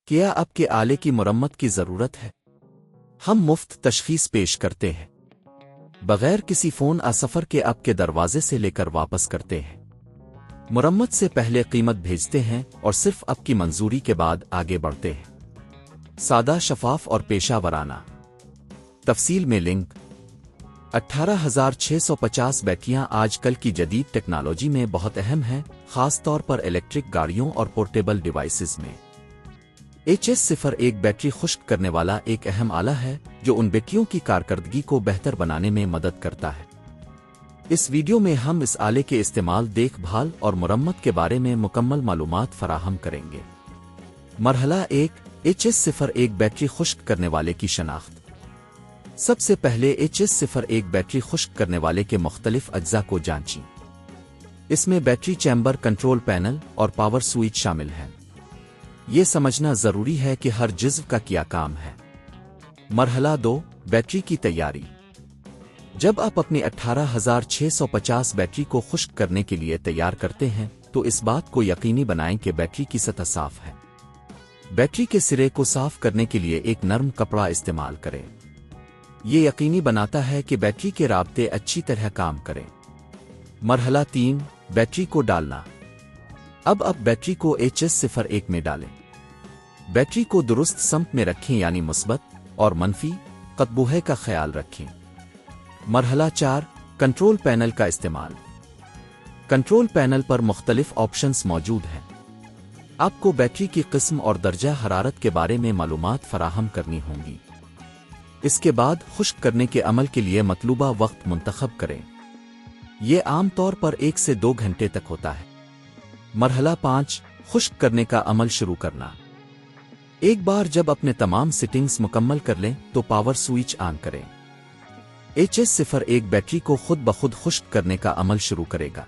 کیا اب کے آلے کی مرمت کی ضرورت ہے؟ ہم مفت تشخیص پیش کرتے ہیں بغیر کسی فون سفر کے اب کے دروازے سے لے کر واپس کرتے ہیں مرمت سے پہلے قیمت بھیجتے ہیں اور صرف اب کی منظوری کے بعد آگے بڑھتے ہیں سادہ شفاف اور پیشہ ورانہ تفصیل میں لنک 18,650 بیٹریاں آج کل کی جدید ٹیکنالوجی میں بہت اہم ہیں خاص طور پر الیکٹرک گاڑیوں اور پورٹیبل ڈیوائسز میں HS01 بیٹری خشک کرنے والا ایک اہم آلہ ہے جو ان بیٹریوں کی کارکردگی کو بہتر بنانے میں مدد کرتا ہے اس ویڈیو میں ہم اس آلے کے استعمال دیکھ بھال اور مرمت کے بارے میں مکمل معلومات فراہم کریں گے مرحلہ 1 HS01 بیٹری خشک کرنے والے کی شناخت سب سے پہلے HS01 بیٹری خشک کرنے والے کے مختلف اجزاء کو جانچیں اس میں بیٹری چیمبر کنٹرول پینل اور پاور سوئچ شامل ہیں یہ سمجھنا ضروری ہے کہ ہر جزو کا کیا کام ہے مرحلہ 2 بیٹری کی تیاری جب آپ اپنی 18,650 بیٹری کو خشک کرنے کے لیے تیار کرتے ہیں تو اس بات کو یقینی بنائیں کہ بیٹری کی سطح صاف ہے بیٹری کے سرے کو صاف کرنے کے لیے ایک نرم کپڑا استعمال کریں یہ یقینی بناتا ہے کہ بیٹری کے رابطے اچھی طرح کام کریں مرحلہ 3 بیٹری کو ڈالنا اب بیٹری کو HS01 میں ڈالیں بیٹری کو درست سمت میں رکھیں یعنی مثبت اور منفی قطبوہے کا خیال رکھیں مرحلہ 4 کنٹرول پینل کا استعمال کنٹرول پینل پر مختلف آپشنز موجود ہیں آپ کو بیٹری کی قسم اور درجہ حرارت کے بارے میں معلومات فراہم کرنی ہوں گی اس کے بعد خشک کرنے کے عمل کے لیے مطلوبہ وقت منتخب کریں یہ عام طور پر 1 سے 2 گھنٹے تک ہوتا ہے مرحلہ 5 خشک کرنے کا عمل شروع کرنا ایک بار جب اپنے تمام سیٹنگز مکمل کر لیں تو پاور سوئچ آن کریں HS01 بیٹری کو خود بخود خشک کرنے کا عمل شروع کرے گا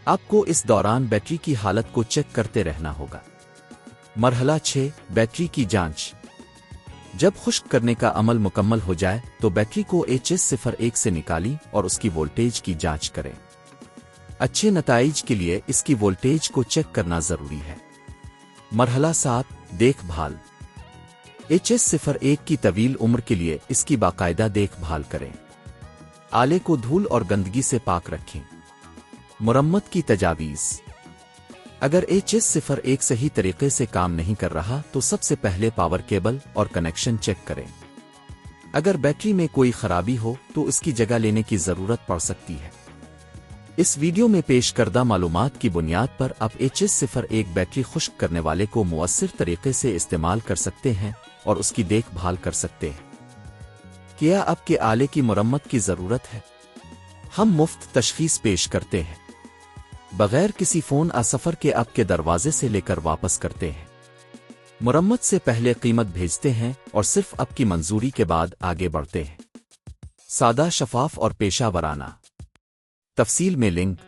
آپ کو اس دوران بیٹری کی حالت کو چیک کرتے رہنا ہوگا مرحلہ 6 بیٹری کی جانچ جب خشک کرنے کا عمل مکمل ہو جائے تو بیٹری کو HS01 سے نکالیں اور اس کی وولٹیج کی جانچ کریں اچھے نتائج کے لیے اس کی وولٹیج کو چیک کرنا ضروری ہے مرحلہ 7 دیکھ بھال HS01 کی طویل عمر کے لیے اس کی باقاعدہ دیکھ بھال کریں آلے کو دھول اور گندگی سے پاک رکھیں مرمت کی تجاویز اگر HS01 صحیح طریقے سے کام نہیں کر رہا تو سب سے پہلے پاور کیبل اور کنیکشن چیک کریں اگر بیٹری میں کوئی خرابی ہو تو اس کی جگہ لینے کی ضرورت پڑ سکتی ہے اس ویڈیو میں پیش کردہ معلومات کی بنیاد پر آپ HS01 بیٹری خشک کرنے والے کو مؤثر طریقے سے استعمال کر سکتے ہیں اور اس کی دیکھ بھال کر سکتے ہیں کیا اب کے آلے کی مرمت کی ضرورت ہے ہم مفت تشخیص پیش کرتے ہیں بغیر کسی فون سفر کے اب کے دروازے سے لے کر واپس کرتے ہیں مرمت سے پہلے قیمت بھیجتے ہیں اور صرف اب کی منظوری کے بعد آگے بڑھتے ہیں سادہ شفاف اور پیشہ ورانہ تفصیل میں لنک